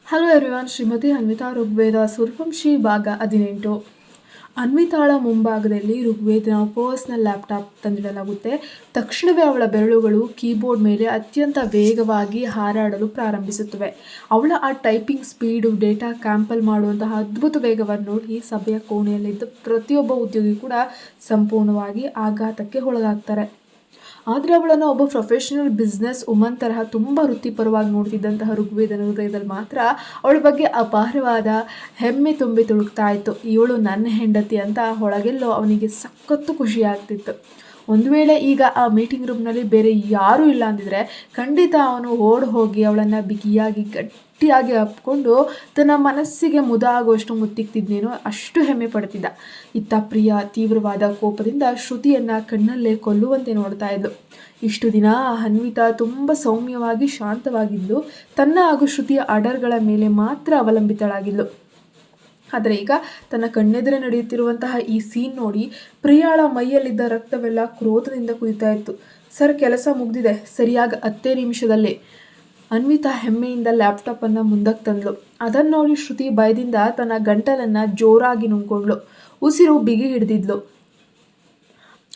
Hello everyone, Shrimati Anvita Rigveda Suryavanshi ಭಾಗ 18. ಅನ್ವಿತಾಳ ಮುಂಭಾಗದಲ್ಲಿ ಋಗ್ವೇದನ personal laptop ತಂದಿಡಲಾಗುತ್ತೆ. ತಕ್ಷಣವೇ ಅವಳ ಬೆರಳುಗಳು ಕೀಬೋರ್ಡ್ ಮೇಲೆ ಅತ್ಯಂತ ವೇಗವಾಗಿ ಹಾರಾಡಲು ಪ್ರಾರಂಭಿಸುತ್ತವೆ. ಅವಳ ಆ ಟೈಪಿಂಗ್ ಸ್ಪೀಡು, ಡೇಟಾ ಕ್ಯಾಂಪಲ್ ಮಾಡುವಂತಹ ಅದ್ಭುತ ವೇಗವನ್ನು ನೋಡಿ ಸಭೆಯ ಕೋಣೆಯಲ್ಲಿದ್ದ ಪ್ರತಿಯೊಬ್ಬ ಉದ್ಯೋಗಿ ಕೂಡ ಸಂಪೂರ್ಣವಾಗಿ ಆಘಾತಕ್ಕೆ ಒಳಗಾಗ್ತಾರೆ. ಆದರೆ ಅವಳನ್ನು ಒಬ್ಬ ಪ್ರೊಫೆಷನಲ್ ಬಿಸ್ನೆಸ್ ವುಮನ್ ತರಹ ತುಂಬ ವೃತ್ತಿಪರವಾಗಿ ನೋಡ್ತಿದ್ದಂತಹ ಋಗ್ವೇದನ ಹೃದಯದಲ್ಲಿ ಮಾತ್ರ ಅವಳ ಬಗ್ಗೆ ಅಪಾರವಾದ ಹೆಮ್ಮೆ ತುಂಬಿ ತುಳುಕ್ತಾ ಇತ್ತು. ಇವಳು ನನ್ನ ಹೆಂಡತಿ ಅಂತ ಒಳಗೆಲ್ಲೋ ಅವನಿಗೆ ಸಖತ್ತು ಖುಷಿ ಆಗ್ತಿತ್ತು. ಒಂದು ವೇಳೆ ಈಗ ಆ ಮೀಟಿಂಗ್ ರೂಮ್ನಲ್ಲಿ ಬೇರೆ ಯಾರೂ ಇಲ್ಲ ಅಂದಿದ್ರೆ ಖಂಡಿತ ಅವನು ಓಡ್ ಹೋಗಿ ಅವಳನ್ನು ಬಿಗಿಯಾಗಿ ಗಟ್ಟಿಯಾಗಿ ಅಪ್ಕೊಂಡು ತನ್ನ ಮನಸ್ಸಿಗೆ ಮುದ ಆಗುವಷ್ಟು ಮುತ್ತಿಕ್ತಿದ್ನೇನೋ ಅಷ್ಟು ಹೆಮ್ಮೆ ಪಡ್ತಿದ್ದ. ಇತ್ತ ಪ್ರಿಯ ತೀವ್ರವಾದ ಕೋಪದಿಂದ ಶ್ರುತಿಯನ್ನು ಕಣ್ಣಲ್ಲೇ ಕೊಲ್ಲುವಂತೆ ನೋಡ್ತಾ ಇದ್ಲು. ಇಷ್ಟು ದಿನ ಅನ್ವಿತಾ ತುಂಬ ಸೌಮ್ಯವಾಗಿ ಶಾಂತವಾಗಿದ್ದು ತನ್ನ ಹಾಗೂ ಶ್ರುತಿಯ ಆರ್ಡರ್ಗಳ ಮೇಲೆ ಮಾತ್ರ ಅವಲಂಬಿತಳಾಗಿದ್ಲು. ಆದರೆ ಈಗ ತನ್ನ ಕಣ್ಣೆದುರೇ ನಡೆಯುತ್ತಿರುವಂತಹ ಈ ಸೀನ್ ನೋಡಿ ಪ್ರಿಯಾಳ ಮೈಯಲ್ಲಿದ್ದ ರಕ್ತವೆಲ್ಲ ಕ್ರೋಧದಿಂದ ಕುದಿತಾ ಇತ್ತು. ಸರ್, ಕೆಲಸ ಮುಗ್ದಿದೆ, ಸರಿಯಾಗಿ 10 ನಿಮಿಷದಲ್ಲಿ. ಅನ್ವಿತಾ ಹೆಮ್ಮೆಯಿಂದ ಲ್ಯಾಪ್ಟಾಪನ್ನು ಮುಂದಕ್ಕೆ ತಂದ್ಲು. ಅದನ್ನು ನೋಡಿ ಶ್ರುತಿ ಭಯದಿಂದ ತನ್ನ ಗಂಟಲನ್ನು ಜೋರಾಗಿ ನುಂಗ್ಕೊಂಡ್ಳು. ಉಸಿರು ಬಿಗಿ ಹಿಡಿದಿದ್ಲು.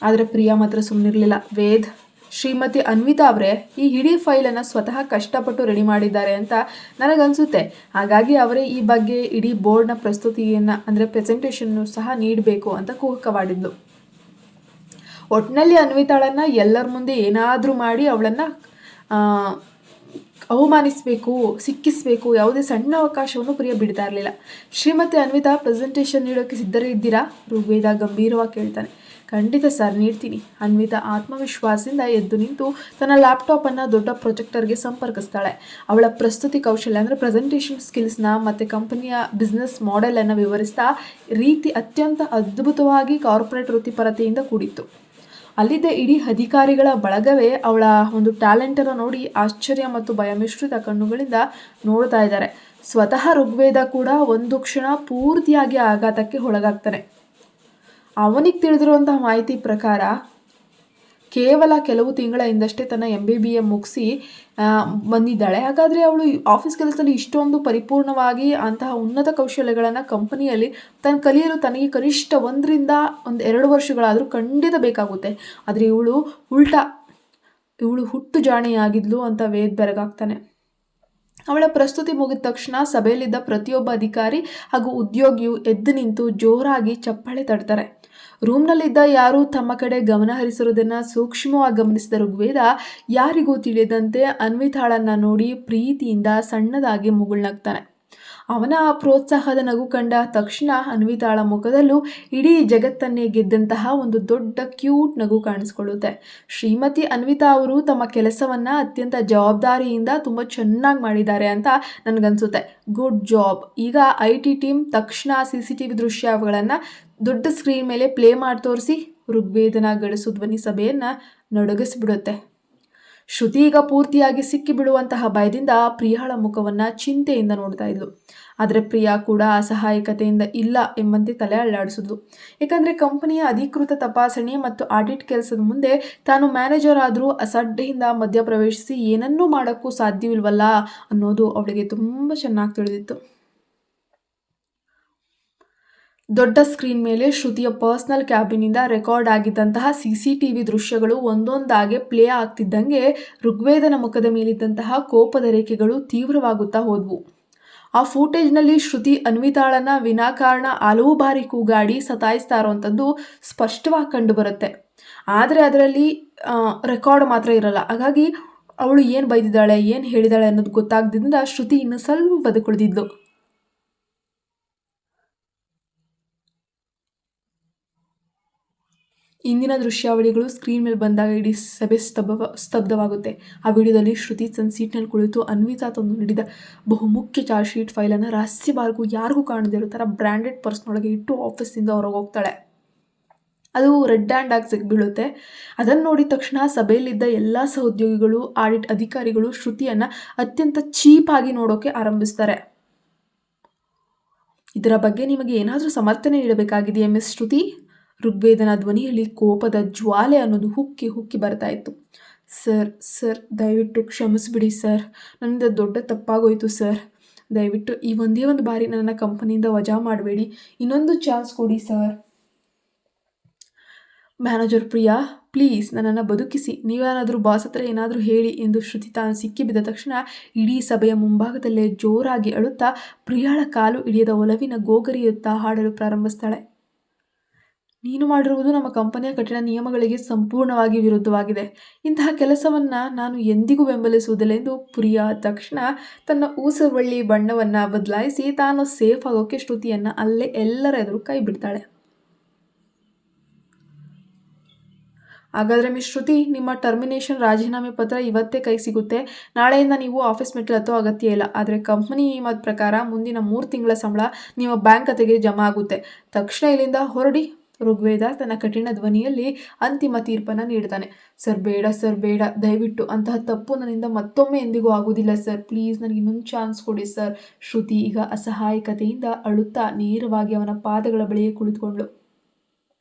ಆದರೆ ಪ್ರಿಯಾ ಮಾತ್ರ ಸುಮ್ಮನಿರಲಿಲ್ಲ. ವೇದ್, ಶ್ರೀಮತಿ ಅನ್ವಿತಾ ಅವರೇ ಈ ಇಡೀ ಫೈಲನ್ನು ಸ್ವತಃ ಕಷ್ಟಪಟ್ಟು ರೆಡಿ ಮಾಡಿದ್ದಾರೆ ಅಂತ ನನಗನ್ಸುತ್ತೆ. ಹಾಗಾಗಿ ಅವರೇ ಈ ಬಗ್ಗೆ ಇಡೀ ಬೋರ್ಡ್ನ ಪ್ರಸ್ತುತಿಯನ್ನು ಅಂದರೆ ಪ್ರೆಸೆಂಟೇಷನ್ನು ಸಹ ನೀಡಬೇಕು ಅಂತ ಕೂಗಕವಾಡಿದ್ಲು. ಒಟ್ಟಿನಲ್ಲಿ ಅನ್ವಿತಾಳನ್ನು ಎಲ್ಲರ ಮುಂದೆ ಏನಾದರೂ ಮಾಡಿ ಅವಳನ್ನು ಅವಮಾನಿಸಬೇಕು, ಸಿಕ್ಕಿಸಬೇಕು, ಯಾವುದೇ ಸಣ್ಣ ಅವಕಾಶವನ್ನು ಪ್ರಿಯ ಬಿಡ್ತಾ ಇರಲಿಲ್ಲ. ಶ್ರೀಮತಿ ಅನ್ವಿತಾ ಪ್ರೆಸೆಂಟೇಷನ್ ನೀಡೋಕ್ಕೆ ಸಿದ್ಧರೇ ಇದ್ದೀರಾ? ಋಗ್ವೇದ ಗಂಭೀರವಾಗಿ ಕೇಳ್ತಾನೆ. ಖಂಡಿತ ಸರ್, ನೀಡ್ತೀನಿ. ಅನ್ವಿತಾ ಆತ್ಮವಿಶ್ವಾಸದಿಂದ ಎದ್ದು ನಿಂತು ತನ್ನ ಲ್ಯಾಪ್ಟಾಪನ್ನು ದೊಡ್ಡ ಪ್ರೊಜೆಕ್ಟರ್ಗೆ ಸಂಪರ್ಕಿಸ್ತಾಳೆ. ಅವಳ ಪ್ರಸ್ತುತಿ ಕೌಶಲ್ಯ ಅಂದರೆ ಪ್ರೆಸೆಂಟೇಷನ್ ಸ್ಕಿಲ್ಸ್ನ ಮತ್ತು ಕಂಪನಿಯ ಬಿಸ್ನೆಸ್ ಮಾಡೆಲನ್ನು ವಿವರಿಸ್ತಾ ರೀತಿ ಅತ್ಯಂತ ಅದ್ಭುತವಾಗಿ ಕಾರ್ಪೊರೇಟ್ ವೃತ್ತಿಪರತೆಯಿಂದ ಕೂಡಿತ್ತು. ಅಲ್ಲಿದ್ದ ಇಡೀ ಅಧಿಕಾರಿಗಳ ಬಳಗವೇ ಅವಳ ಒಂದು ಟ್ಯಾಲೆಂಟನ್ನು ನೋಡಿ ಆಶ್ಚರ್ಯ ಮತ್ತು ಭಯ ಮಿಶ್ರಿತ ಕಣ್ಣುಗಳಿಂದ ನೋಡ್ತಾ ಇದ್ದಾರೆ. ಸ್ವತಃ ಋಗ್ವೇದ ಕೂಡ ಒಂದು ಕ್ಷಣ ಪೂರ್ತಿಯಾಗಿ ಆಘಾತಕ್ಕೆ ಒಳಗಾಗ್ತಾನೆ. ಅವನಿಗೆ ತಿಳಿದಿರುವಂತಹ ಮಾಹಿತಿ ಪ್ರಕಾರ ಕೇವಲ ಕೆಲವು ತಿಂಗಳ ಹಿಂದಷ್ಟೇ ತನ್ನ MBBA ಮುಗಿಸಿ ಬಂದಿದ್ದಾಳೆ. ಹಾಗಾದರೆ ಅವಳು ಆಫೀಸ್ ಕೆಲಸದಲ್ಲಿ ಇಷ್ಟೊಂದು ಪರಿಪೂರ್ಣವಾಗಿ ಅಂತಹ ಉನ್ನತ ಕೌಶಲ್ಯಗಳನ್ನು ಕಂಪನಿಯಲ್ಲಿ ಕಲಿಯಲು ತನಗೆ ಕನಿಷ್ಠ 1 ರಿಂದ 2 ವರ್ಷಗಳಾದರೂ ಖಂಡಿತ ಬೇಕಾಗುತ್ತೆ. ಆದರೆ ಇವಳು ಹುಟ್ಟು ಜಾಣೆಯಾಗಿದ್ಲು ಅಂತ ವೇದ್ ಬೆರಗಾಗ್ತಾನೆ. ಅವಳ ಪ್ರಸ್ತುತಿ ಮುಗಿದ ತಕ್ಷಣ ಸಭೆಯಲ್ಲಿದ್ದ ಪ್ರತಿಯೊಬ್ಬ ಅಧಿಕಾರಿ ಹಾಗೂ ಉದ್ಯೋಗಿಯು ಎದ್ದು ನಿಂತು ಜೋರಾಗಿ ಚಪ್ಪಾಳೆ ತಡ್ತಾರೆ. ರೂಮ್ನಲ್ಲಿದ್ದ ಯಾರೂ ತಮ್ಮ ಕಡೆ ಗಮನ ಹರಿಸಿರುವುದನ್ನು ಸೂಕ್ಷ್ಮವಾಗಿ ಗಮನಿಸಿದ ಋಗ್ವೇದ ಯಾರಿಗೂ ತಿಳಿಯದಂತೆ ಅನ್ವಿತಾಳನ್ನು ನೋಡಿ ಪ್ರೀತಿಯಿಂದ ಸಣ್ಣದಾಗಿ ಮುಗುಳ್ನಗ್ತಾನೆ. ಅವನ ಆ ಪ್ರೋತ್ಸಾಹದ ನಗು ಕಂಡ ತಕ್ಷಣ ಅನ್ವಿತಾಳ ಮುಖದಲ್ಲೂ ಇಡೀ ಜಗತ್ತನ್ನೇ ಗೆದ್ದಂತಹ ಒಂದು ದೊಡ್ಡ ಕ್ಯೂಟ್ ನಗು ಕಾಣಿಸ್ಕೊಳ್ಳುತ್ತೆ. ಶ್ರೀಮತಿ ಅನ್ವಿತಾ ಅವರು ತಮ್ಮ ಕೆಲಸವನ್ನು ಅತ್ಯಂತ ಜವಾಬ್ದಾರಿಯಿಂದ ತುಂಬ ಚೆನ್ನಾಗಿ ಮಾಡಿದ್ದಾರೆ ಅಂತ ನನಗನ್ಸುತ್ತೆ. Good job. ಈಗ IT ಟೀಮ್ ತಕ್ಷಣ CCTV ದೃಶ್ಯಗಳನ್ನು ದೊಡ್ಡ ಸ್ಕ್ರೀನ್ ಮೇಲೆ ಪ್ಲೇ ಮಾಡಿ ತೋರಿಸಿ. ಋಗ್ವೇದನ ಗಡಸು ಧ್ವನಿ ಸಭೆಯನ್ನು ನಡುಗಿಸ್ಬಿಡುತ್ತೆ. ಶ್ರುತಿ ಈಗ ಪೂರ್ತಿಯಾಗಿ ಸಿಕ್ಕಿಬಿಡುವಂತಹ ಭಯದಿಂದ ಪ್ರಿಯಾಳ ಮುಖವನ್ನು ಚಿಂತೆಯಿಂದ ನೋಡ್ತಾ ಇದ್ಲು. ಆದರೆ ಪ್ರಿಯಾ ಕೂಡ ಅಸಹಾಯಕತೆಯಿಂದ ಇಲ್ಲ ಎಂಬಂತೆ ತಲೆ ಅಲ್ಲಾಡಿಸಿದ್ಲು. ಏಕೆಂದರೆ ಕಂಪನಿಯ ಅಧಿಕೃತ ತಪಾಸಣೆ ಮತ್ತು ಆಡಿಟ್ ಕೆಲಸದ ಮುಂದೆ ತಾನು ಮ್ಯಾನೇಜರ್ ಆದರೂ ಅಸಡ್ಡೆಯಿಂದ ಮಧ್ಯಪ್ರವೇಶಿಸಿ ಏನನ್ನೂ ಮಾಡೋಕ್ಕೂ ಸಾಧ್ಯವಿಲ್ವಲ್ಲ ಅನ್ನೋದು ಅವಳಿಗೆ ತುಂಬ ಚೆನ್ನಾಗಿ ತಿಳಿದಿತ್ತು. ದೊಡ್ಡ ಸ್ಕ್ರೀನ್ ಮೇಲೆ ಶ್ರುತಿಯ ಪರ್ಸ್ನಲ್ ಕ್ಯಾಬಿನಿಂದ ರೆಕಾರ್ಡ್ ಆಗಿದ್ದಂತಹ CCTV ದೃಶ್ಯಗಳು ಒಂದೊಂದಾಗೆ ಪ್ಲೇ ಆಗ್ತಿದ್ದಂಗೆ ಋಗ್ವೇದನ ಮುಖದ ಮೇಲಿದ್ದಂತಹ ಕೋಪದ ರೇಖೆಗಳು ತೀವ್ರವಾಗುತ್ತಾ ಹೋದ್ವು. ಆ ಫೂಟೇಜ್ನಲ್ಲಿ ಶ್ರುತಿ ಅನ್ವಿತಾಳನ್ನು ವಿನಾಕಾರಣ ಹಲವು ಬಾರಿ ಕೂಗಾಡಿ ಸತಾಯಿಸ್ತಾ ಇರೋವಂಥದ್ದು ಸ್ಪಷ್ಟವಾಗಿ ಕಂಡು ಬರುತ್ತೆ. ಆದರೆ ಅದರಲ್ಲಿ ರೆಕಾರ್ಡ್ ಮಾತ್ರ ಇರಲ್ಲ. ಹಾಗಾಗಿ ಅವಳು ಏನು ಬೈದಿದ್ದಾಳೆ, ಏನು ಹೇಳಿದಾಳೆ ಅನ್ನೋದು ಗೊತ್ತಾಗದಿಂದ ಶ್ರುತಿ ಇನ್ನು ಸ್ವಲ್ಪ ಬದುಕುಳಿದಿದ್ಲು. ಇಂದಿನ ದೃಶ್ಯಾವಳಿಗಳು ಸ್ಕ್ರೀನ್ ಮೇಲೆ ಬಂದಾಗ ಇಡೀ ಸಭೆ ಸ್ತಬ್ಧವಾಗುತ್ತೆ. ಆ ವಿಡಿಯೋದಲ್ಲಿ ಶ್ರುತಿ ತನ್ನ ಸೀಟ್ನಲ್ಲಿ ಕುಳಿತು ಅನ್ವಿತಾ ತಂದು ನೀಡಿದ ಬಹುಮುಖ್ಯ ಚಾರ್ಜ್ ಶೀಟ್ ಫೈಲನ್ನು ರಹಸ್ಯವಾಗಿ ಯಾರಿಗೂ ಕಾಣದೇ ಇರೋ ಥರ ಬ್ರ್ಯಾಂಡೆಡ್ ಪರ್ಸ್ನೊಳಗೆ ಇಟ್ಟು ಆಫೀಸಿಂದ ಹೊರಗೆ ಹೋಗ್ತಾಳೆ. ಅದು ರೆಡ್ ಹ್ಯಾಂಡ್ ಆಗಿ ಸಿಗ್ಬೀಳುತ್ತೆ. ಅದನ್ನು ನೋಡಿದ ತಕ್ಷಣ ಸಭೆಯಲ್ಲಿದ್ದ ಎಲ್ಲ ಸಹೋದ್ಯೋಗಿಗಳು, ಆಡಿಟ್ ಅಧಿಕಾರಿಗಳು ಶ್ರುತಿಯನ್ನು ಅತ್ಯಂತ ಚೀಪಾಗಿ ನೋಡೋಕೆ ಆರಂಭಿಸ್ತಾರೆ. ಇದರ ಬಗ್ಗೆ ನಿಮಗೆ ಏನಾದರೂ ಸಮರ್ಥನೆ ನೀಡಬೇಕಾಗಿದೆಯೇ ಮಿಸ್ ಶ್ರುತಿ? ಋಗ್ವೇದನ ಧ್ವನಿಯಲ್ಲಿ ಕೋಪದ ಜ್ವಾಲೆ ಅನ್ನೋದು ಹುಕ್ಕಿ ಬರ್ತಾ ಇತ್ತು. ಸರ್, ದಯವಿಟ್ಟು ಕ್ಷಮಿಸ್ಬಿಡಿ ಸರ್, ನನ್ನಿಂದ ದೊಡ್ಡ ತಪ್ಪಾಗೋಯ್ತು ಸರ್. ದಯವಿಟ್ಟು ಈ ಒಂದೇ ಒಂದು ಬಾರಿ ನನ್ನ ಕಂಪನಿಯಿಂದ ವಜಾ ಮಾಡಬೇಡಿ, ಇನ್ನೊಂದು ಚಾನ್ಸ್ ಕೊಡಿ ಸರ್. ಮ್ಯಾನೇಜರ್ ಪ್ರಿಯಾ, ಪ್ಲೀಸ್ ನನ್ನನ್ನು ಬದುಕಿಸಿ, ನೀವೇನಾದರೂ ಬಾಸ್ ಹತ್ರ ಏನಾದರೂ ಹೇಳಿ ಎಂದು ಶ್ರುತಿ ತಾನು ಸಿಕ್ಕಿಬಿದ್ದ ತಕ್ಷಣ ಇಡೀ ಸಭೆಯ ಮುಂಭಾಗದಲ್ಲೇ ಜೋರಾಗಿ ಅಳುತ್ತಾ ಪ್ರಿಯಾಳ ಕಾಲು ಹಿಡಿಯದ ಒಲವಿನ ಗೋಗರಿಯುತ್ತಾ ಹಾಡಲು ಪ್ರಾರಂಭಿಸ್ತಾಳೆ. ನೀನು ಮಾಡಿರುವುದು ನಮ್ಮ ಕಂಪನಿಯ ಕಠಿಣ ನಿಯಮಗಳಿಗೆ ಸಂಪೂರ್ಣವಾಗಿ ವಿರುದ್ಧವಾಗಿದೆ. ಇಂತಹ ಕೆಲಸವನ್ನು ನಾನು ಎಂದಿಗೂ ಬೆಂಬಲಿಸುವುದಿಲ್ಲ ಎಂದು ಪ್ರಿಯಾ ತಕ್ಷಣ ತನ್ನ ಊಸರವಳ್ಳಿ ಬಣ್ಣವನ್ನು ಬದಲಾಯಿಸಿ ತಾನು ಸೇಫ್ ಆಗೋಕ್ಕೆ ಶ್ರುತಿಯನ್ನು ಅಲ್ಲೇ ಎಲ್ಲರ ಎದುರು ಕೈ ಬಿಡ್ತಾಳೆ. ಹಾಗಾದರೆ ಮಿಸ್ ಶ್ರುತಿ, ನಿಮ್ಮ ಟರ್ಮಿನೇಷನ್ ರಾಜೀನಾಮೆ ಪತ್ರ ಇವತ್ತೇ ಕೈ ಸಿಗುತ್ತೆ. ನಾಳೆಯಿಂದ ನೀವು ಆಫೀಸ್ ಮೆಟ್ಲು ಹತ್ತೋ ಅಗತ್ಯ ಇಲ್ಲ. ಆದರೆ ಕಂಪನಿ ನಿಯಮದ ಪ್ರಕಾರ ಮುಂದಿನ 3 ತಿಂಗಳ ಸಂಬಳ ನಿಮ್ಮ ಬ್ಯಾಂಕ್ ಖಾತೆಗೆ ಜಮಾ ಆಗುತ್ತೆ. ತಕ್ಷಣ ಇಲ್ಲಿಂದ ಹೊರಡಿ. ಋಗ್ವೇದ ತನ್ನ ಕಠಿಣ ಧ್ವನಿಯಲ್ಲಿ ಅಂತಿಮ ತೀರ್ಪನ್ನು ನೀಡ್ತಾನೆ. ಸರ್ ಬೇಡ, ಸರ್ ಬೇಡ, ದಯವಿಟ್ಟು ಅಂತಹ ತಪ್ಪು ನನ್ನಿಂದ ಮತ್ತೊಮ್ಮೆ ಎಂದಿಗೂ ಆಗೋದಿಲ್ಲ ಸರ್. ಪ್ಲೀಸ್ ನನಗೆ ಇನ್ನೊಂದು ಚಾನ್ಸ್ ಕೊಡಿ ಸರ್. ಶ್ರುತಿ ಈಗ ಅಸಹಾಯಕತೆಯಿಂದ ಅಳುತ್ತಾ ನೇರವಾಗಿ ಅವನ ಪಾದಗಳ ಬಳಿಯೇ ಕುಳಿತುಕೊಂಡ್ಳು.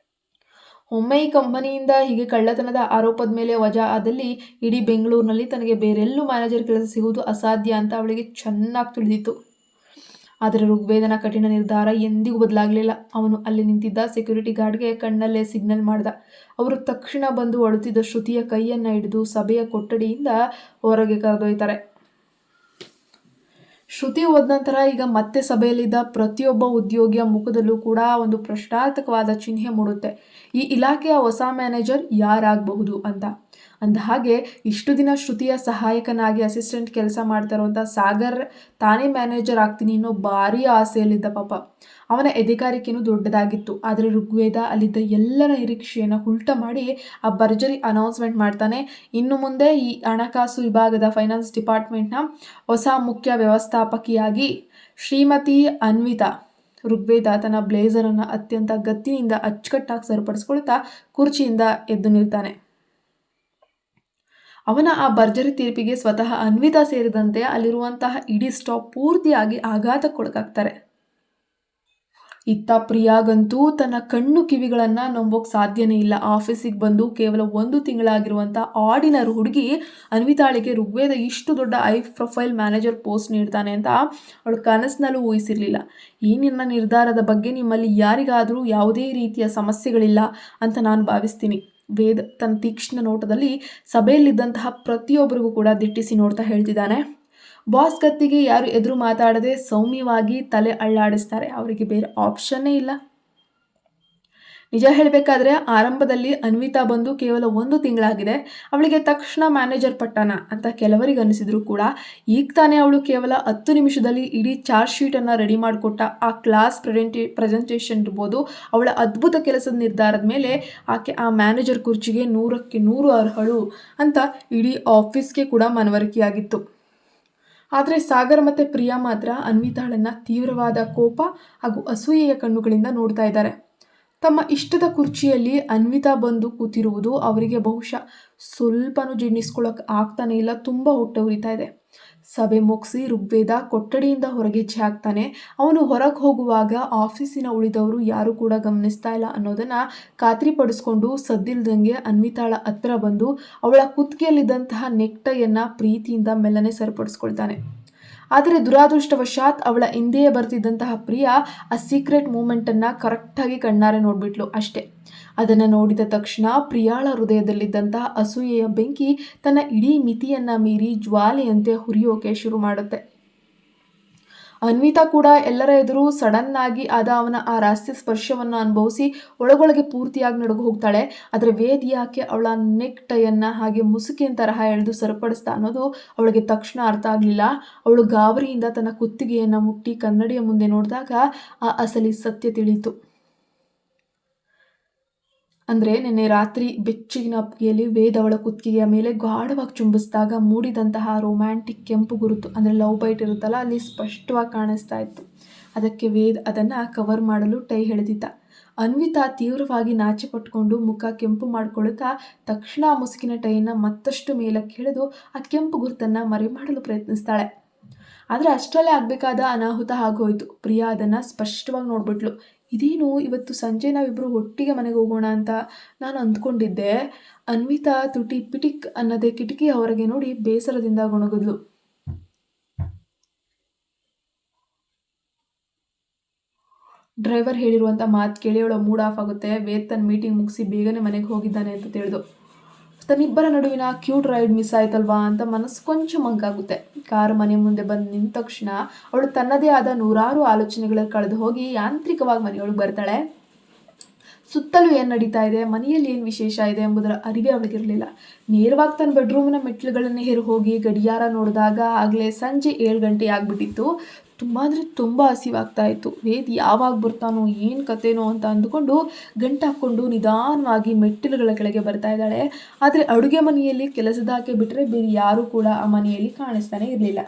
ಒಮ್ಮೆ ಈ ಕಂಪನಿಯಿಂದ ಹೀಗೆ ಕಳ್ಳತನದ ಆರೋಪದ ಮೇಲೆ ವಜಾ ಆದಲ್ಲಿ ಇಡೀ ಬೆಂಗಳೂರಿನಲ್ಲಿ ತನಗೆ ಬೇರೆಲ್ಲೂ ಮ್ಯಾನೇಜರ್ ಕೆಲಸ ಸಿಗುವುದು ಅಸಾಧ್ಯ ಅಂತ ಅವಳಿಗೆ ಚೆನ್ನಾಗಿ ತಿಳಿದಿತ್ತು. ಆದರೆ ಋಗ್ವೇದನ ಕಠಿಣ ನಿರ್ಧಾರ ಎಂದಿಗೂ ಬದಲಾಗಲಿಲ್ಲ. ಅವನು ಅಲ್ಲಿ ನಿಂತಿದ್ದ ಸೆಕ್ಯೂರಿಟಿ ಗಾರ್ಡ್ಗೆ ಕಣ್ಣಲ್ಲೇ ಸಿಗ್ನಲ್ ಮಾಡ್ದ. ಅವರು ತಕ್ಷಣ ಬಂದು ಅಳುತ್ತಿದ್ದ ಶ್ರುತಿಯ ಕೈಯನ್ನು ಹಿಡಿದು ಸಭೆಯ ಕೊಠಡಿಯಿಂದ ಹೊರಗೆ ಕರೆದೊಯ್ತಾರೆ. ಶ್ರುತಿ ಹೋದ ನಂತರ ಈಗ ಮತ್ತೆ ಸಭೆಯಲ್ಲಿದ್ದ ಪ್ರತಿಯೊಬ್ಬ ಉದ್ಯೋಗಿಯ ಮುಖದಲ್ಲೂ ಕೂಡ ಒಂದು ಪ್ರಶ್ನಾರ್ಥಕವಾದ ಚಿಹ್ನೆ ಮೂಡುತ್ತೆ. ಈ ಇಲಾಖೆಯ ಹೊಸ ಮ್ಯಾನೇಜರ್ ಯಾರಾಗಬಹುದು ಅಂತ. ಅಂದಹಾಗೆ ಇಷ್ಟು ದಿನ ಶ್ರುತಿಯ ಸಹಾಯಕನಾಗಿ ಅಸಿಸ್ಟೆಂಟ್ ಕೆಲಸ ಮಾಡ್ತಾ ಇರುವಂಥ ಸಾಗರ್ ತಾನೇ ಮ್ಯಾನೇಜರ್ ಆಗ್ತೀನಿ ಅನ್ನೋ ಭಾರಿ ಆಸೆಯಲ್ಲಿದ್ದ ಪಾಪ. ಅವನ ಎದೆಗಾರಿಕೆಯೂ ದೊಡ್ಡದಾಗಿತ್ತು. ಆದರೆ ಋಗ್ವೇದ ಅಲ್ಲಿದ್ದ ಎಲ್ಲರ ನಿರೀಕ್ಷೆಯನ್ನು ಉಲ್ಟ ಮಾಡಿ ಆ ಭರ್ಜರಿ ಅನೌನ್ಸ್ಮೆಂಟ್ ಮಾಡ್ತಾನೆ. ಇನ್ನು ಮುಂದೆ ಈ ಹಣಕಾಸು ವಿಭಾಗದ ಫೈನಾನ್ಸ್ ಡಿಪಾರ್ಟ್ಮೆಂಟ್ನ ಹೊಸ ಮುಖ್ಯ ವ್ಯವಸ್ಥಾಪಕಿಯಾಗಿ ಶ್ರೀಮತಿ ಅನ್ವಿತಾ. ಋಗ್ವೇದ ತನ್ನ ಬ್ಲೇಸರನ್ನು ಅತ್ಯಂತ ಗತ್ತಿನಿಂದ ಅಚ್ಚುಕಟ್ಟಾಗಿ ಸರಿಪಡಿಸ್ಕೊಳ್ತಾ ಕುರ್ಚಿಯಿಂದ ಎದ್ದು ನಿಲ್ತಾನೆ. ಅವನ ಆ ಭರ್ಜರಿ ತೀರ್ಪಿಗೆ ಸ್ವತಃ ಅನ್ವಿತಾ ಸೇರಿದಂತೆ ಅಲ್ಲಿರುವಂತಹ ಇಡೀ ಸ್ಟಾಪ್ ಪೂರ್ತಿಯಾಗಿ ಆಘಾತಕ್ಕೊಳಗಾಗ್ತಾರೆ. ಇತ್ತ ಪ್ರಿಯಾಗಂತೂ ತನ್ನ ಕಣ್ಣು ಕಿವಿಗಳನ್ನು ನಂಬೋಕೆ ಸಾಧ್ಯನೇ ಇಲ್ಲ. ಆಫೀಸಿಗೆ ಬಂದು ಕೇವಲ 1 ತಿಂಗಳಾಗಿರುವಂಥ ಆರ್ಡಿನರಿ ಹುಡುಗಿ ಅನ್ವಿತಾಳಿಗೆ ಋಗ್ವೇದ ಇಷ್ಟು ದೊಡ್ಡ ಹೈ ಪ್ರೊಫೈಲ್ ಮ್ಯಾನೇಜರ್ ಪೋಸ್ಟ್ ನೀಡ್ತಾನೆ ಅಂತ ಅವಳು ಕನಸಿನಲ್ಲೂ ಊಹಿಸಿರಲಿಲ್ಲ. ಈ ನಿನ್ನ ನಿರ್ಧಾರದ ಬಗ್ಗೆ ನಿಮ್ಮಲ್ಲಿ ಯಾರಿಗಾದರೂ ಯಾವುದೇ ರೀತಿಯ ಸಮಸ್ಯೆಗಳಿಲ್ಲ ಅಂತ ನಾನು ಭಾವಿಸ್ತೀನಿ. ವೇದ್ ತನ್ನ ತೀಕ್ಷ್ಣ ನೋಟದಲ್ಲಿ ಸಭೆಯಲ್ಲಿದ್ದಂತಹ ಪ್ರತಿಯೊಬ್ಬರಿಗೂ ಕೂಡ ದಿಟ್ಟಿಸಿ ನೋಡ್ತಾ ಹೇಳ್ತಿದ್ದಾನೆ. ಬಾಸ್ ಗತ್ತಿಗೆ ಯಾರು ಎದುರು ಮಾತಾಡದೆ ಸೌಮ್ಯವಾಗಿ ತಲೆ ಅಳ್ಳಾಡಿಸ್ತಾರೆ. ಅವರಿಗೆ ಬೇರೆ ಆಪ್ಷನ್ನೇ ಇಲ್ಲ. ನಿಜ ಹೇಳಬೇಕಾದ್ರೆ ಆರಂಭದಲ್ಲಿ ಅನ್ವಿತಾ ಬಂದು ಕೇವಲ 1 ತಿಂಗಳಾಗಿದೆ, ಅವಳಿಗೆ ತಕ್ಷಣ ಮ್ಯಾನೇಜರ್ ಪಟ್ಟಣ ಅಂತ ಕೆಲವರಿಗೆ ಅನಿಸಿದ್ರು ಕೂಡ ಈಗ ತಾನೇ ಅವಳು ಕೇವಲ 10 ನಿಮಿಷದಲ್ಲಿ ಇಡೀ ಚಾರ್ಜ್ ಶೀಟನ್ನು ರೆಡಿ ಮಾಡಿಕೊಟ್ಟ ಆ ಕ್ಲಾಸ್ ಪ್ರೆಸೆಂಟೇಷನ್ ಇರ್ಬೋದು, ಅವಳ ಅದ್ಭುತ ಕೆಲಸದ ನಿರ್ಧಾರದ ಮೇಲೆ ಆಕೆ ಆ ಮ್ಯಾನೇಜರ್ ಕುರ್ಚಿಗೆ 100ಕ್ಕೆ 100 ಅರ್ಹಳು ಅಂತ ಇಡೀ ಆಫೀಸ್ಗೆ ಕೂಡ ಮನವರಿಕೆಯಾಗಿತ್ತು. ಆದರೆ ಸಾಗರ್ ಮತ್ತು ಪ್ರಿಯಾ ಮಾತ್ರ ಅನ್ವಿತಾಳನ್ನು ತೀವ್ರವಾದ ಕೋಪ ಹಾಗೂ ಅಸೂಯೆಯ ಕಣ್ಣುಗಳಿಂದ ನೋಡ್ತಾ ಇದ್ದಾರೆ. ತಮ್ಮ ಇಷ್ಟದ ಕುರ್ಚಿಯಲ್ಲಿ ಅನ್ವಿತಾ ಬಂದು ಕೂತಿರುವುದು ಅವರಿಗೆ ಬಹುಶಃ ಸ್ವಲ್ಪನೂ ಜೀರ್ಣಿಸ್ಕೊಳ್ಳೋಕೆ ಆಗ್ತಾನೆ ಇಲ್ಲ. ತುಂಬ ಹೊಟ್ಟೆ ಉರಿತಾ ಇದೆ. ಸಭೆ ಮುಗಿಸಿ ಋಗ್ವೇದ ಕೊಠಡಿಯಿಂದ ಹೊರಗೆ ಹಾಕ್ತಾನೆ. ಅವನು ಹೊರಗೆ ಹೋಗುವಾಗ ಆಫೀಸಿನ ಉಳಿದವರು ಯಾರೂ ಕೂಡ ಗಮನಿಸ್ತಾ ಇಲ್ಲ ಅನ್ನೋದನ್ನು ಖಾತ್ರಿಪಡಿಸ್ಕೊಂಡು ಸದ್ದಿಲ್ದಂಗೆ ಅನ್ವಿತಾಳ ಹತ್ರ ಬಂದು ಅವಳ ಕುತ್ತಿಗೆಯಲ್ಲಿದ್ದಂತಹ ನೆಕ್ಟೈಯನ್ನು ಪ್ರೀತಿಯಿಂದ ಮೆಲ್ಲನೆ ಸರಿಪಡಿಸ್ಕೊಳ್ತಾನೆ. ಆದರೆ ದುರಾದೃಷ್ಟವಶಾತ್ ಅವಳ ಹಿಂದೆಯೇ ಬರ್ತಿದ್ದಂತಹ ಪ್ರಿಯಾ ಆ ಸೀಕ್ರೆಟ್ ಮೂಮೆಂಟನ್ನು ಕರೆಕ್ಟಾಗಿ ಕಣ್ಣಾರೆ ನೋಡಿಬಿಟ್ಲು ಅಷ್ಟೇ. ಅದನ್ನು ನೋಡಿದ ತಕ್ಷಣ ಪ್ರಿಯಾಳ ಹೃದಯದಲ್ಲಿದ್ದಂತಹ ಅಸೂಯೆಯ ಬೆಂಕಿ ತನ್ನ ಇಡೀ ಮಿತಿಯನ್ನು ಮೀರಿ ಜ್ವಾಲೆಯಂತೆ ಹುರಿಯೋಕೆ ಶುರು ಮಾಡುತ್ತೆ. ಅನ್ವಿತಾ ಕೂಡ ಎಲ್ಲರ ಎದುರು ಸಡನ್ ಆಗಿ ಆದ ಅವನ ಆ ರಹಸ್ಯ ಸ್ಪರ್ಶವನ್ನು ಅನುಭವಿಸಿ ಒಳಗೊಳಗೆ ಪೂರ್ತಿಯಾಗಿ ನಡುಗು ಹೋಗ್ತಾಳೆ. ಆದರೆ ವೇದ್ ಯಾಕೆ ಅವಳ ನೆಕ್ ಟೈಯನ್ನು ಹಾಗೆ ಮುಸುಕಿನ ತರಹ ಎಳೆದು ಸರಿಪಡಿಸ್ತಾ ಅನ್ನೋದು ಅವಳಿಗೆ ತಕ್ಷಣ ಅರ್ಥ ಆಗಲಿಲ್ಲ. ಅವಳು ಗಾಬರಿಯಿಂದ ತನ್ನ ಕುತ್ತಿಗೆಯನ್ನು ಮುಟ್ಟಿ ಕನ್ನಡಿಯ ಮುಂದೆ ನೋಡಿದಾಗ ಆ ಅಸಲಿ ಸತ್ಯ ತಿಳಿಯಿತು. ಅಂದರೆ ನಿನ್ನೆ ರಾತ್ರಿ ಬೆಚ್ಚಗಿನ ಅಪ್ಪಿಗೆಯಲ್ಲಿ ವೇದ್ ಅವಳ ಕುತ್ತಿಗೆಯ ಮೇಲೆ ಗಾಢವಾಗಿ ಚುಂಬಿಸಿದಾಗ ಮೂಡಿದಂತಹ ರೊಮ್ಯಾಂಟಿಕ್ ಕೆಂಪು ಗುರುತು, ಅಂದರೆ ಲವ್ ಬೈಟ್ ಇರುತ್ತಲ್ಲ, ಅಲ್ಲಿ ಸ್ಪಷ್ಟವಾಗಿ ಕಾಣಿಸ್ತಾ ಇತ್ತು. ಅದಕ್ಕೆ ವೇದ್ ಅದನ್ನು ಕವರ್ ಮಾಡಲು ಟೈ ಎಳೆದಿದ್ದ. ಅನ್ವಿತಾ ತೀವ್ರವಾಗಿ ನಾಚಿ ಪಟ್ಕೊಂಡು ಮುಖ ಕೆಂಪು ಮಾಡಿಕೊಳ್ಳುತ್ತಾ ತಕ್ಷಣ ಆ ಮುಸುಕಿನ ಟೈಯನ್ನು ಮತ್ತಷ್ಟು ಮೇಲಕ್ಕೆ ಎಳೆದು ಆ ಕೆಂಪು ಗುರುತನ್ನು ಮರೆಮಾಡಲು ಪ್ರಯತ್ನಿಸ್ತಾಳೆ. ಆದರೆ ಅಷ್ಟರಲ್ಲೇ ಆಗಬೇಕಾದ ಅನಾಹುತ ಆಗೋಯ್ತು. ಪ್ರಿಯಾ ಅದನ್ನು ಸ್ಪಷ್ಟವಾಗಿ ನೋಡ್ಬಿಟ್ಲು. ಇದೇನು, ಇವತ್ತು ಸಂಜೆ ನಾವಿಬ್ಬರು ಒಟ್ಟಿಗೆ ಮನೆಗೆ ಹೋಗೋಣ ಅಂತ ನಾನು ಅಂದ್ಕೊಂಡಿದ್ದೆ. ಅನ್ವಿತಾ ತುಟಿ ಪಿಟಿಕ್ ಅನ್ನದೇ ಕಿಟಕಿಯ ಹೊರಗೆ ನೋಡಿ ಬೇಸರದಿಂದ ಗೊಣಗಿದ್ಲು. ಡ್ರೈವರ್ ಹೇಳಿರುವಂಥ ಮಾತು ಕೇಳಿ ಅವಳ ಮೂಡ್ ಆಫ್ ಆಗುತ್ತೆ. ವೇದ್ ತನ್ನ ಮೀಟಿಂಗ್ ಮುಗಿಸಿ ಬೇಗನೆ ಮನೆಗೆ ಹೋಗಿದ್ದಾನೆ ಅಂತ ತಿಳಿದು ತನ್ನಿಬ್ಬರ ನಡುವಿನ ಕ್ಯೂಟ್ ರೈಡ್ ಮಿಸ್ ಆಯ್ತಲ್ವಾ ಅಂತ ಮನಸ್ಸು ಕೊಂಚ ಮಂಕಾಗುತ್ತೆ. ಕಾರು ಮನೆ ಮುಂದೆ ಬಂದು ನಿಂತ ತಕ್ಷಣ ಅವಳು ತನ್ನದೇ ಆದ ನೂರಾರು ಆಲೋಚನೆಗಳಲ್ಲಿ ಕಳೆದು ಹೋಗಿ ಯಾಂತ್ರಿಕವಾಗಿ ಮನೆಯೊಳಗೆ ಬರ್ತಾಳೆ. ಸುತ್ತಲೂ ಏನು ನಡೀತಾ ಇದೆ, ಮನೆಯಲ್ಲಿ ಏನು ವಿಶೇಷ ಇದೆ ಎಂಬುದರ ಅರಿವೇ ಅವಳಿಗಿರಲಿಲ್ಲ. ನೇರವಾಗಿ ತನ್ನ ಬೆಡ್ರೂಮಿನ ಮೆಟ್ಟಿಲುಗಳನ್ನೇ ಹೇರಿ ಹೋಗಿ ಗಡಿಯಾರ ನೋಡಿದಾಗ ಆಗಲೇ ಸಂಜೆ 7 ಗಂಟೆ ಆಗಿಬಿಟ್ಟಿತ್ತು. ತುಂಬ ಅಂದರೆ ತುಂಬ ಹಸಿವಾಗ್ತಾ ಇತ್ತು. ವೇದ್ ಯಾವಾಗ ಬರ್ತಾನೋ ಏನು ಕಥೆನೋ ಅಂತ ಅಂದುಕೊಂಡು ಗಂಟು ಹಾಕ್ಕೊಂಡು ನಿಧಾನವಾಗಿ ಮೆಟ್ಟಿಲುಗಳ ಕೆಳಗೆ ಬರ್ತಾ ಇದ್ದಾಳೆ. ಆದರೆ ಅಡುಗೆ ಮನೆಯಲ್ಲಿ ಕೆಲಸದಾಕೆ ಬಿಟ್ಟರೆ ಬೇರೆ ಯಾರೂ ಕೂಡ ಆ ಮನೆಯಲ್ಲಿ ಕಾಣಿಸ್ತಾನೆ ಇರಲಿಲ್ಲ.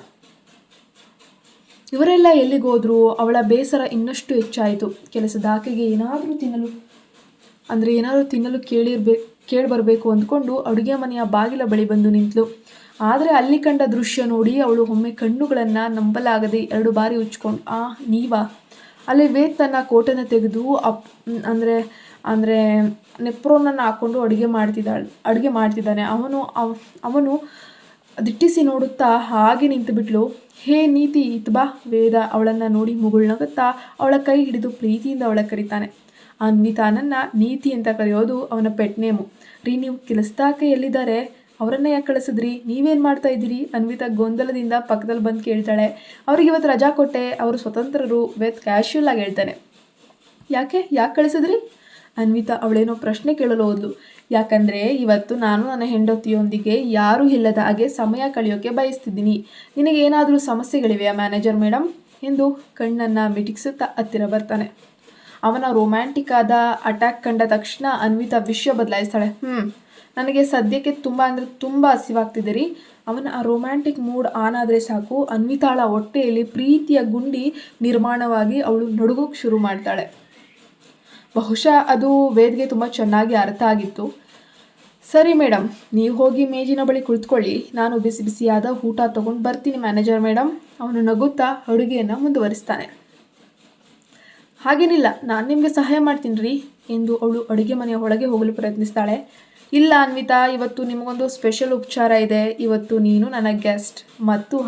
ಇವರೆಲ್ಲ ಎಲ್ಲಿಗೋದ್ರು? ಅವಳ ಬೇಸರ ಇನ್ನಷ್ಟು ಹೆಚ್ಚಾಯಿತು. ಕೆಲಸದಾಕೆಗೆ ಏನಾದರೂ ತಿನ್ನಲು ಕೇಳಿ ಬರಬೇಕು ಅಂದ್ಕೊಂಡು ಅಡುಗೆ ಮನೆಯ ಬಾಗಿಲ ಬಳಿ ಬಂದು ನಿಂತಳು. ಆದರೆ ಅಲ್ಲಿ ಕಂಡ ದೃಶ್ಯ ನೋಡಿ ಅವಳು ಒಮ್ಮೆ ಕಣ್ಣುಗಳನ್ನು ನಂಬಲಾಗದೆ 2 ಬಾರಿ ಉಚ್ಕೊಂಡು ನೀವಾ? ಅಲ್ಲಿ ವೇದ್ ತನ್ನ ಕೋಟನ್ನು ತೆಗೆದು ಅಂದರೆ ನೆಪ್ರೋನನ್ನು ಹಾಕ್ಕೊಂಡು ಅಡುಗೆ ಮಾಡ್ತಿದ್ದಾನೆ. ಅವನು ದಿಟ್ಟಿಸಿ ನೋಡುತ್ತಾ ಹಾಗೆ ನಿಂತು ಬಿಟ್ಲು. ಹೇ ನೀತಿ, ಇತ್ ಬಾ. ವೇದ ಅವಳನ್ನು ನೋಡಿ ಮುಗುಳ್ನಗುತ್ತಾ ಅವಳ ಕೈ ಹಿಡಿದು ಪ್ರೀತಿಯಿಂದ ಅವಳ ಕರೀತಾನೆ. ಅನ್ವಿತಾನನ್ನು ನೀತಿ ಅಂತ ಕರೆಯೋದು ಅವನ ಪೆಟ್ ನೇಮು. ರೀ, ನೀವು ಕೆಲಸದಾಕೆ ಎಲ್ಲಿದ್ದಾರೆ? ಅವರನ್ನ ಯಾಕೆ ಕಳಿಸಿದ್ರಿ? ನೀವೇನು ಮಾಡ್ತಾ ಇದ್ದೀರಿ? ಅನ್ವಿತಾ ಗೊಂದಲದಿಂದ ಪಕ್ಕದಲ್ಲಿ ಬಂದು ಕೇಳ್ತಾಳೆ. ಅವ್ರಿಗೆ ಇವತ್ತು ರಜಾ ಕೊಟ್ಟೆ, ಅವರು ಸ್ವತಂತ್ರರು. ವೇದ್ ಕ್ಯಾಶುಯಲ್ ಆಗಿ ಹೇಳ್ತಾನೆ. ಯಾಕೆ ಕಳಿಸಿದ್ರಿ? ಅನ್ವಿತಾ ಅವಳೇನೋ ಪ್ರಶ್ನೆ ಕೇಳಲು ಹೋದ್ಲು. ಯಾಕಂದರೆ ಇವತ್ತು ನಾನು ನನ್ನ ಹೆಂಡತಿಯೊಂದಿಗೆ ಯಾರೂ ಇಲ್ಲದ ಹಾಗೆ ಸಮಯ ಕಳೆಯೋಕ್ಕೆ ಬಯಸ್ತಿದ್ದೀನಿ. ನಿನಗೇನಾದರೂ ಸಮಸ್ಯೆಗಳಿವೆಯಾ ಮ್ಯಾನೇಜರ್ ಮೇಡಮ್ ಎಂದು ಕಣ್ಣನ್ನು ಮಿಟಿಕ್ಸುತ್ತಾ ಹತ್ತಿರ ಬರ್ತಾನೆ. ಅವನ ರೊಮ್ಯಾಂಟಿಕ್ ಆದ ಅಟ್ಯಾಕ್ ಕಂಡ ತಕ್ಷಣ ಅನ್ವಿತಾ ವಿಷಯ ಬದಲಾಯಿಸ್ತಾಳೆ. ನನಗೆ ಸದ್ಯಕ್ಕೆ ತುಂಬ ಹಸಿವಾಗ್ತಿದೆ ರೀ. ಅವನ ಆ ರೊಮ್ಯಾಂಟಿಕ್ ಮೂಡ್ ಆನ್ ಆದರೆ ಸಾಕು, ಅನ್ವಿತಾಳ ಹೊಟ್ಟೆಯಲ್ಲಿ ಪ್ರೀತಿಯ ಗುಂಡಿ ನಿರ್ಮಾಣವಾಗಿ ಅವಳು ನಡುಗೋಕ್ಕೆ ಶುರು ಮಾಡ್ತಾಳೆ. ಬಹುಶಃ ಅದು ವೇದ್ಗೆ ತುಂಬ ಚೆನ್ನಾಗಿ ಅರ್ಥ ಆಗಿತ್ತು. ಸರಿ ಮೇಡಮ್, ನೀವು ಹೋಗಿ ಮೇಜಿನ ಬಳಿ ಕುಳಿತುಕೊಳ್ಳಿ, ನಾನು ಬಿಸಿ ಬಿಸಿಯಾದ ಊಟ ತೊಗೊಂಡು ಬರ್ತೀನಿ ಮ್ಯಾನೇಜರ್ ಮೇಡಮ್. ಅವನು ನಗುತ್ತಾ ಅಡುಗೆಯನ್ನು ಮುಂದುವರಿಸ್ತಾನೆ. ಹಾಗೇನಿಲ್ಲ, ನಾನು ನಿಮಗೆ ಸಹಾಯ ಮಾಡ್ತೀನಿ ರೀ ಎಂದು ಅವಳು ಅಡುಗೆ ಮನೆಯ ಒಳಗೆ ಹೋಗಲು ಪ್ರಯತ್ನಿಸ್ತಾಳೆ. ಇಲ್ಲ ಅನ್ವಿತಾ, ಇವತ್ತು ನಿಮಗೊಂದು ಸ್ಪೆಷಲ್ ಉಪಚಾರ ಇದೆ. ಇವತ್ತು ನೀನು ನನ್ನ ಗೆಸ್ಟ್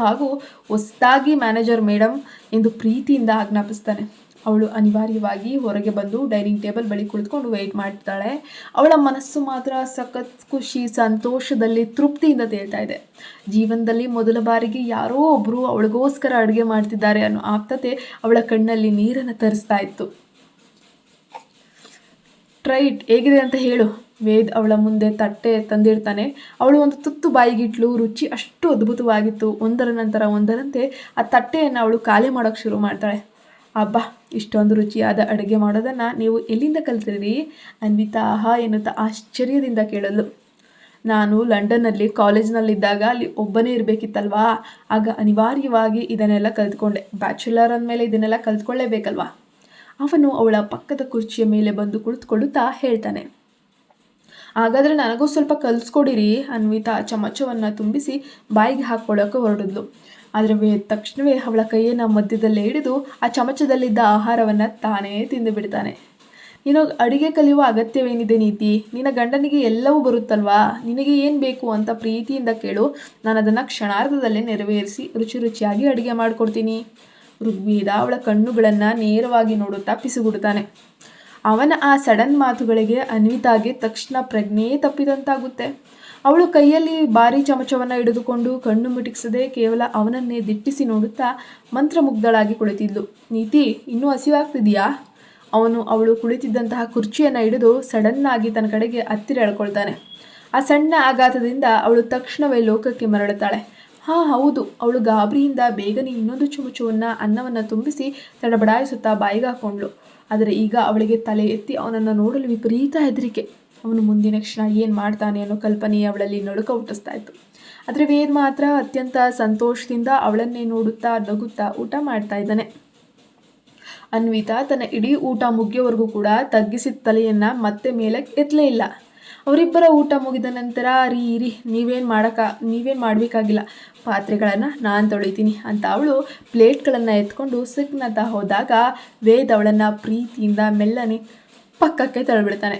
ಹಾಗೂ ಹೊಸದಾಗಿ ಮ್ಯಾನೇಜರ್ ಮೇಡಮ್ ಎಂದು ಪ್ರೀತಿಯಿಂದ ಆಜ್ಞಾಪಿಸ್ತಾನೆ. ಅವಳು ಅನಿವಾರ್ಯವಾಗಿ ಹೊರಗೆ ಬಂದು ಡೈನಿಂಗ್ ಟೇಬಲ್ ಬಳಿ ಕುಳಿತುಕೊಂಡು ವೆಯ್ಟ್ ಮಾಡ್ತಾಳೆ. ಅವಳ ಮನಸ್ಸು ಮಾತ್ರ ಸಖತ್ ಖುಷಿ, ಸಂತೋಷದಲ್ಲಿ, ತೃಪ್ತಿಯಿಂದ ತೇಲ್ತಾ ಇದೆ. ಜೀವನದಲ್ಲಿ ಮೊದಲ ಬಾರಿಗೆ ಯಾರೋ ಒಬ್ಬರು ಅವಳಿಗೋಸ್ಕರ ಅಡುಗೆ ಮಾಡ್ತಿದ್ದಾರೆ ಅನ್ನೋ ಆಪ್ತತೆ ಅವಳ ಕಣ್ಣಲ್ಲಿ ನೀರನ್ನು ತರಿಸ್ತಾ ಇತ್ತು. ಟ್ರೈಟ್ ಹೇಗಿದೆ ಅಂತ ಹೇಳು. ವೇದ್ ಅವಳ ಮುಂದೆ ತಟ್ಟೆ ತಂದಿರ್ತಾನೆ. ಅವಳು ಒಂದು ತುತ್ತು ಬಾಯಿಗಿಟ್ಲು. ರುಚಿ ಅಷ್ಟು ಅದ್ಭುತವಾಗಿತ್ತು. ಒಂದರ ನಂತರ ಒಂದರಂತೆ ಆ ತಟ್ಟೆಯನ್ನು ಅವಳು ಖಾಲಿ ಮಾಡೋಕ್ಕೆ ಶುರು ಮಾಡ್ತಾಳೆ. ಅಬ್ಬಾ, ಇಷ್ಟೊಂದು ರುಚಿಯಾದ ಅಡುಗೆ ಮಾಡೋದನ್ನು ನೀವು ಎಲ್ಲಿಂದ ಕಲ್ತಿರಿ? ಅನ್ವಿತಾ ಎನ್ನುತ್ತಾ ಆಶ್ಚರ್ಯದಿಂದ ಕೇಳಲು. ನಾನು ಲಂಡನ್ನಲ್ಲಿ ಕಾಲೇಜ್ನಲ್ಲಿದ್ದಾಗ ಅಲ್ಲಿ ಒಬ್ಬನೇ ಇರಬೇಕಿತ್ತಲ್ವಾ, ಆಗ ಅನಿವಾರ್ಯವಾಗಿ ಇದನ್ನೆಲ್ಲ ಕಲ್ತ್ಕೊಂಡೆ. ಬ್ಯಾಚುಲರ್ ಅಂದಮೇಲೆ ಇದನ್ನೆಲ್ಲ ಕಲ್ತ್ಕೊಳ್ಳೇಬೇಕಲ್ವಾ? ಅವನು ಅವಳ ಪಕ್ಕದ ಕುರ್ಚಿಯ ಮೇಲೆ ಬಂದು ಕುಳಿತುಕೊಳ್ಳುತ್ತಾ ಹೇಳ್ತಾನೆ. ಹಾಗಾದರೆ ನನಗೂ ಸ್ವಲ್ಪ ಕಲಿಸ್ಕೊಡಿರಿ. ಅನ್ವಿತಾ ಚಮಚವನ್ನು ತುಂಬಿಸಿ ಬಾಯಿಗೆ ಹಾಕ್ಕೊಳ್ಳೋಕೆ ಹೊರಡಿದ್ಲು. ಆದರೆ ತಕ್ಷಣವೇ ಅವಳ ಕೈಯನ್ನು ಮಧ್ಯದಲ್ಲೇ ಹಿಡಿದು ಆ ಚಮಚದಲ್ಲಿದ್ದ ಆಹಾರವನ್ನು ತಾನೇ ತಿಂದು ಬಿಡ್ತಾನೆ. ನೀನು ಅಡುಗೆ ಕಲಿಯುವ ಅಗತ್ಯವೇನಿದೆ ನೀತಿ? ನಿನ್ನ ಗಂಡನಿಗೆ ಎಲ್ಲವೂ ಬರುತ್ತಲ್ವಾ? ನಿನಗೆ ಏನು ಬೇಕು ಅಂತ ಪ್ರೀತಿಯಿಂದ ಕೇಳು, ನಾನು ಅದನ್ನು ಕ್ಷಣಾರ್ಧದಲ್ಲೇ ನೆರವೇರಿಸಿ ರುಚಿಯಾಗಿ ಅಡುಗೆ ಮಾಡಿಕೊಡ್ತೀನಿ. ಋಗ್ವೇದ ಅವಳ ಕಣ್ಣುಗಳನ್ನು ನೇರವಾಗಿ ನೋಡುತ್ತಾ ಪಿಸುಗುಡುತ್ತಾನೆ. ಅವನ ಆ ಸಡನ್ ಮಾತುಗಳಿಗೆ ಅನ್ವಿತಾಗೆ ತಕ್ಷಣ ಪ್ರಜ್ಞೆ ತಪ್ಪಿದಂತಾಗುತ್ತೆ. ಅವಳು ಕೈಯಲ್ಲಿ ಭಾರಿ ಚಮಚವನ್ನು ಹಿಡಿದುಕೊಂಡು ಕಣ್ಣು ಮಿಟಿಕ್ಸದೆ ಕೇವಲ ಅವನನ್ನೇ ದಿಟ್ಟಿಸಿ ನೋಡುತ್ತಾ ಮಂತ್ರಮುಗ್ಧಳಾಗಿ ಕುಳಿತಿದ್ಲು. ನೀತಿ, ಇನ್ನೂ ಹಸಿವಾಗ್ತಿದೆಯಾ? ಅವಳು ಕುಳಿತಿದ್ದಂತಹ ಕುರ್ಚಿಯನ್ನು ಹಿಡಿದು ಸಡನ್ನಾಗಿ ತನ್ನ ಕಡೆಗೆ ಹತ್ತಿರ ಎಳ್ಕೊಳ್ತಾನೆ. ಆ ಸಣ್ಣ ಆಘಾತದಿಂದ ಅವಳು ತಕ್ಷಣವೇ ಲೋಕಕ್ಕೆ ಮರಳುತ್ತಾಳೆ. ಹೌದು. ಅವಳು ಗಾಬರಿಯಿಂದ ಬೇಗನೆ ಇನ್ನೊಂದು ಚಮಚವನ್ನು ಅನ್ನವನ್ನು ತುಂಬಿಸಿ ತಡಬಡಾಯಿಸುತ್ತಾ ಬಾಯಿಗೆ ಹಾಕ್ಕೊಂಡ್ಳು. ಆದರೆ ಈಗ ಅವಳಿಗೆ ತಲೆ ಎತ್ತಿ ಅವನನ್ನು ನೋಡಲು ವಿಪರೀತ ಹೆದರಿಕೆ. ಅವನು ಮುಂದಿನ ಕ್ಷಣ ಏನು ಮಾಡ್ತಾನೆ ಅನ್ನೋ ಕಲ್ಪನೆಯೇ ಅವಳಲ್ಲಿ ನಡುಕ ಹುಟ್ಟಿಸ್ತಾ ಇತ್ತು. ಆದರೆ ವೇದ್ ಮಾತ್ರ ಅತ್ಯಂತ ಸಂತೋಷದಿಂದ ಅವಳನ್ನೇ ನೋಡುತ್ತಾ ನಗುತ್ತಾ ಊಟ ಮಾಡ್ತಾ ಇದ್ದಾನೆ. ಅನ್ವಿತಾ ತನ್ನ ಇಡೀ ಊಟ ಮುಗಿಯೋವರೆಗೂ ಕೂಡ ತಗ್ಗಿಸಿದ ತಲೆಯನ್ನು ಮತ್ತೆ ಮೇಲಕ್ಕೆ ಎತ್ತಲೇ ಇಲ್ಲ. ಅವರಿಬ್ಬರ ಊಟ ಮುಗಿದ ನಂತರ ರೀ ನೀವೇನು ಮಾಡಬೇಕಾಗಿಲ್ಲ, ಪಾತ್ರೆಗಳನ್ನು ನಾನು ತೊಳಿತೀನಿ ಅಂತ ಅವಳು ಪ್ಲೇಟ್ಗಳನ್ನು ಎತ್ಕೊಂಡು ಸಿಕ್ನತಾ ಹೋದಾಗ ವೇದ್ ಅವಳನ್ನು ಪ್ರೀತಿಯಿಂದ ಮೆಲ್ಲನೆ ಪಕ್ಕಕ್ಕೆ ತಳ್ಳಿಬಿಡ್ತಾನೆ.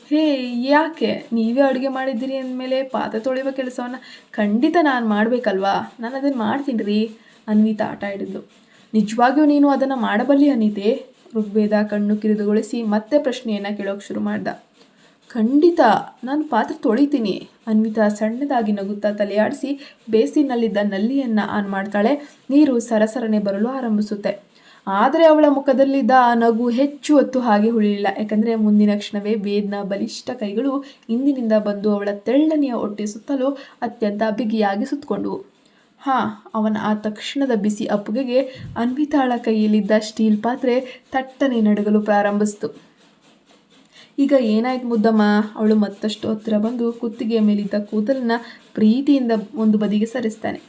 ಹೇ, ಯಾಕೆ? ನೀವೇ ಅಡುಗೆ ಮಾಡಿದ್ದೀರಿ ಅಂದಮೇಲೆ ಪಾತ್ರೆ ತೊಳೆಯುವ ಕೆಲಸವನ್ನು ಖಂಡಿತ ನಾನು ಮಾಡಬೇಕಲ್ವಾ? ನಾನು ಅದನ್ನು ಮಾಡ್ತೀನಿ ರೀ. ಅನ್ವಿತಾ ಆಟ ಹಿಡಿದ್ಲು. ನಿಜವಾಗಿಯೂ ನೀನು ಅದನ್ನು ಮಾಡಬಲ್ಲಿ ಅನಿತೆ? ಋಗ್ವೇದ ಕಣ್ಣು ಕಿರಿದುಗೊಳಿಸಿ ಮತ್ತೆ ಪ್ರಶ್ನೆಯನ್ನು ಕೇಳೋಕೆ ಶುರು ಮಾಡ್ದ. ಖಂಡಿತ, ನಾನು ಪಾತ್ರೆ ತೊಳಿತೀನಿ. ಅನ್ವಿತಾ ಸಣ್ಣದಾಗಿ ನಗುತ್ತಾ ತಲೆಯಾಡಿಸಿ ಬೇಸಿನಲ್ಲಿದ್ದ ನಲ್ಲಿಯನ್ನು ಆನ್ ಮಾಡ್ತಾಳೆ. ನೀರು ಸರಸರನೆ ಬರಲು ಆರಂಭಿಸುತ್ತೆ. ಆದರೆ ಅವಳ ಮುಖದಲ್ಲಿದ್ದ ಆ ನಗು ಹೆಚ್ಚು ಹೊತ್ತು ಹಾಗೆ ಉಳಿಲಿಲ್ಲ. ಯಾಕಂದರೆ ಮುಂದಿನ ಕ್ಷಣವೇ ವೇದ್ನ ಬಲಿಷ್ಠ ಕೈಗಳು ಹಿಂದಿನಿಂದ ಬಂದು ಅವಳ ತೆಳ್ಳನೆಯ ಹೊಟ್ಟೆ ಸುತ್ತಲೂ ಅತ್ಯಂತ ಬಿಗಿಯಾಗಿ ಸುತ್ತಕೊಂಡವು. ಅವನ ಆ ತಕ್ಷಣದ ಬಿಸಿ ಅಪ್ಪುಗೆಗೆ ಅನ್ವಿತಾಳ ಕೈಯಲ್ಲಿದ್ದ ಸ್ಟೀಲ್ ಪಾತ್ರೆ ತಟ್ಟನೆ ನಡುಗಲು ಪ್ರಾರಂಭಿಸಿತು. ಈಗ ಏನಾಯ್ತು ಮುದ್ದಮ್ಮ? ಅವಳು ಮತ್ತಷ್ಟು ಹತ್ತಿರ ಬಂದು ಕುತ್ತಿಗೆಯ ಮೇಲಿದ್ದ ಕೂದಲನ್ನ ಪ್ರೀತಿಯಿಂದ ಒಂದು ಬದಿಗೆ ಸರಿಸ್ತಾನೆ.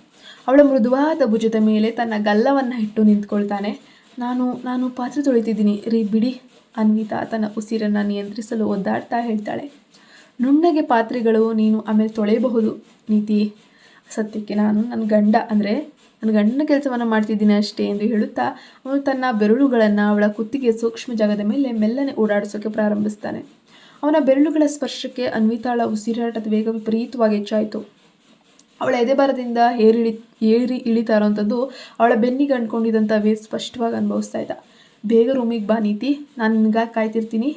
ಅವಳ ಮೃದುವಾದ ಭುಜದ ಮೇಲೆ ತನ್ನ ಗಲ್ಲವನ್ನು ಇಟ್ಟು ನಿಂತ್ಕೊಳ್ತಾನೆ. ನಾನು ಪಾತ್ರೆ ತೊಳಿತಿದ್ದೀನಿ ರೀ, ಬಿಡಿ. ಅನ್ವಿತಾ ತನ್ನ ಉಸಿರನ್ನು ನಿಯಂತ್ರಿಸಲು ಒದ್ದಾಡ್ತಾ ಹೇಳ್ತಾಳೆ. ನುಣ್ಣಗೆ ಪಾತ್ರೆಗಳು ನೀನು ಆಮೇಲೆ ತೊಳೆಯಬಹುದು ನೀತಿ. ಸತ್ಯಕ್ಕೆ ನಾನು ನನ್ನ ಗಂಡನ ಕೆಲಸವನ್ನು ಮಾಡ್ತಿದ್ದೀನಿ ಅಷ್ಟೇ ಎಂದು ಹೇಳುತ್ತಾ ಅವನು ತನ್ನ ಬೆರಳುಗಳನ್ನು ಅವಳ ಕುತ್ತಿಗೆ ಸೂಕ್ಷ್ಮ ಜಾಗದ ಮೇಲೆ ಮೆಲ್ಲನೆ ಓಡಾಡಿಸೋಕೆ ಪ್ರಾರಂಭಿಸ್ತಾನೆ. ಅವನ ಬೆರಳುಗಳ ಸ್ಪರ್ಶಕ್ಕೆ ಅನ್ವಿತಾಳ ಉಸಿರಾಟದ ವೇಗ ವಿಪರೀತವಾಗಿ ಹೆಚ್ಚಾಯಿತು. ಅವಳ ಎದೆಬರದಿಂದ ಏರಿ ಇಳಿತಾ ಇರೋವಂಥದ್ದು ಅವಳ ಬೆನ್ನಿಗೆ ಅಂದ್ಕೊಂಡಿದ್ದಂಥ ವೇವ್ ಸ್ಪಷ್ಟವಾಗಿ ಅನುಭವಿಸ್ತಾ ಇದ್ದ. ಬೇಗ ರೂಮಿಗೆ ಬಾ ನೀತಿ, ನಾನು ನಿನಗಾಗಿ ಕಾಯ್ತಿರ್ತೀನಿ.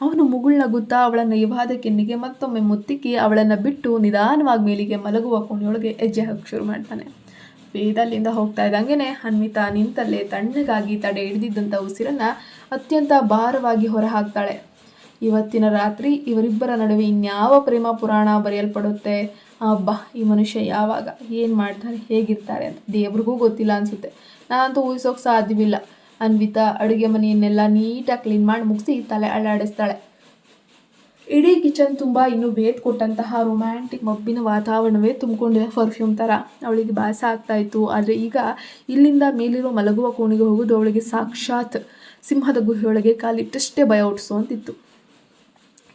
ಅವನು ಮುಗುಳ್ನಗುತ್ತಾ ಅವಳ ನಯವಾದ ಕೆನ್ನಿಗೆ ಮತ್ತೊಮ್ಮೆ ಮುತ್ತಿಕ್ಕಿ ಅವಳನ್ನು ಬಿಟ್ಟು ನಿಧಾನವಾಗಿ ಮೇಲಿಗೆ ಮಲಗುವ ಕೋಣೆಯೊಳಗೆ ಹೆಜ್ಜೆ ಹಾಕಿ ಶುರು ಮಾಡ್ತಾನೆ. ವೇದ ಅಲ್ಲಿಂದ ಹೋಗ್ತಾ ಇದ್ದಂಗೆ ಅನ್ವಿತಾ ನಿಂತಲ್ಲೇ ತಣ್ಣಗಾಗಿ ತಡೆ ಹಿಡಿದಿದ್ದಂಥ ಉಸಿರನ್ನು ಅತ್ಯಂತ ಭಾರವಾಗಿ ಹೊರ ಹಾಕ್ತಾಳೆ. ಇವತ್ತಿನ ರಾತ್ರಿ ಇವರಿಬ್ಬರ ನಡುವೆ ಇನ್ಯಾವ ಪ್ರೇಮ ಪುರಾಣ ಬರೆಯಲ್ಪಡುತ್ತೆ? ಅಬ್ಬಾ, ಈ ಮನುಷ್ಯ ಯಾವಾಗ ಏನು ಮಾಡ್ತಾರೆ, ಹೇಗಿರ್ತಾರೆ ಅಂತ ದೇವ್ರಿಗೂ ಗೊತ್ತಿಲ್ಲ ಅನಿಸುತ್ತೆ. ನಾನಂತೂ ಊಹಿಸೋಕೆ ಸಾಧ್ಯವಿಲ್ಲ. ಅನ್ವಿತಾ ಅಡುಗೆ ಮನೆಯನ್ನೆಲ್ಲ ನೀಟಾಗಿ ಕ್ಲೀನ್ ಮಾಡಿ ಮುಗಿಸಿ ತಲೆ ಅಳ್ಳಾಡಿಸ್ತಾಳೆ. ಇಡೀ ಕಿಚನ್ ತುಂಬ ಇನ್ನೂ ವೇದ್ ಕೊಟ್ಟಂತಹ ರೊಮ್ಯಾಂಟಿಕ್ ಮಬ್ಬಿನ ವಾತಾವರಣವೇ ತುಂಬಿಕೊಂಡಿದೆ ಪರ್ಫ್ಯೂಮ್ ಥರ. ಅವಳಿಗೆ ಭಾಸ ಆಗ್ತಾಯಿತ್ತು. ಆದರೆ ಈಗ ಇಲ್ಲಿಂದ ಮೇಲಿರೋ ಮಲಗುವ ಕೋಣೆಗೆ ಹೋಗೋದು ಅವಳಿಗೆ ಸಾಕ್ಷಾತ್ ಸಿಂಹದ ಗುಹೆಯೊಳಗೆ ಕಾಲಿಟ್ಟಷ್ಟೇ ಭಯ ಹುಟ್ಟಿಸುವಂತಿತ್ತು.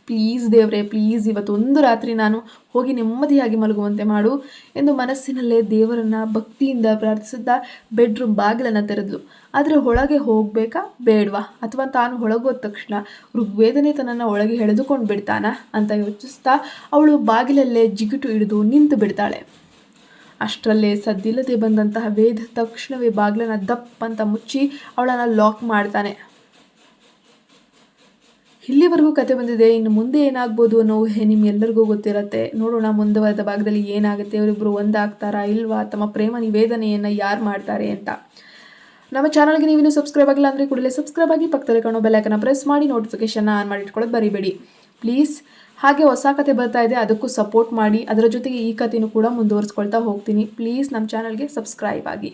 ಪ್ಲೀಸ್ ದೇವ್ರೆ, ಪ್ಲೀಸ್ ಇವತ್ತೊಂದು ರಾತ್ರಿ ನಾನು ಹೋಗಿ ನೆಮ್ಮದಿಯಾಗಿ ಮಲಗುವಂತೆ ಮಾಡು ಎಂದು ಮನಸ್ಸಿನಲ್ಲೇ ದೇವರನ್ನು ಭಕ್ತಿಯಿಂದ ಪ್ರಾರ್ಥಿಸುತ್ತಾ ಬೆಡ್ರೂಮ್ ಬಾಗಿಲನ್ನು ತೆರೆದ್ಲು. ಆದರೆ ಒಳಗೆ ಹೋಗಬೇಕಾ ಬೇಡವಾ, ಅಥವಾ ತಾನು ಒಳಗೋದ ತಕ್ಷಣ ಋಗ್ವೇದನೆ ತನ್ನನ್ನು ಒಳಗೆ ಎಳೆದುಕೊಂಡು ಬಿಡ್ತಾನಾ ಅಂತ ಯೋಚಿಸ್ತಾ ಅವಳು ಬಾಗಿಲಲ್ಲೇ ಜಿಗುಟು ಹಿಡಿದು ನಿಂತು ಬಿಡ್ತಾಳೆ. ಅಷ್ಟರಲ್ಲೇ ಸದ್ದಿಲ್ಲದೆ ಬಂದಂತಹ ವೇದ್ ತಕ್ಷಣವೇ ಬಾಗಿಲನ್ನು ದಪ್ಪಂತ ಮುಚ್ಚಿ ಅವಳನ್ನು ಲಾಕ್ ಮಾಡ್ತಾನೆ. ಇಲ್ಲಿವರೆಗೂ ಕತೆ ಬಂದಿದೆ. ಇನ್ನು ಮುಂದೆ ಏನಾಗ್ಬೋದು ಅನ್ನೋ ನಿಮ್ಗೆಲ್ಲರಿಗೂ ಗೊತ್ತಿರುತ್ತೆ. ನೋಡೋಣ ಮುಂದುವರೆದ ಭಾಗದಲ್ಲಿ ಏನಾಗುತ್ತೆ, ಅವರಿಬ್ಬರು ಒಂದಾಗ್ತಾರಾ ಇಲ್ವಾ, ತಮ್ಮ ಪ್ರೇಮ ನಿವೇದನೆಯನ್ನು ಯಾರು ಮಾಡ್ತಾರೆ ಅಂತ. ನಮ್ಮ ಚಾನಲ್ಗೆ ನೀವಿನ್ನೂ ಸಬ್ಸ್ಕ್ರೈಬ್ ಆಗಿಲ್ಲ ಅಂದರೆ ಕೂಡಲೇ ಸಬ್ಸ್ಕ್ರೈಬ್ ಆಗಿ ಪಕ್ಕದಲ್ಲಿ ಕಾಣೋ ಬೆಲ್ಲೈಕನ್ನ ಪ್ರೆಸ್ ಮಾಡಿ ನೋಟಿಫಿಕೇಷನ್ನ ಆನ್ ಮಾಡಿ ಇಟ್ಕೊಳ್ಳೋದು ಬರಿಬೇಡಿ ಪ್ಲೀಸ್. ಹಾಗೆ ಹೊಸ ಕತೆ ಬರ್ತಾ ಇದೆ, ಅದಕ್ಕೂ ಸಪೋರ್ಟ್ ಮಾಡಿ. ಅದರ ಜೊತೆಗೆ ಈ ಕಥೆನೂ ಕೂಡ ಮುಂದುವರಿಸ್ಕೊಳ್ತಾ ಹೋಗ್ತೀನಿ. ಪ್ಲೀಸ್ ನಮ್ಮ ಚಾನಲ್ಗೆ ಸಬ್ಸ್ಕ್ರೈಬ್ ಆಗಿ.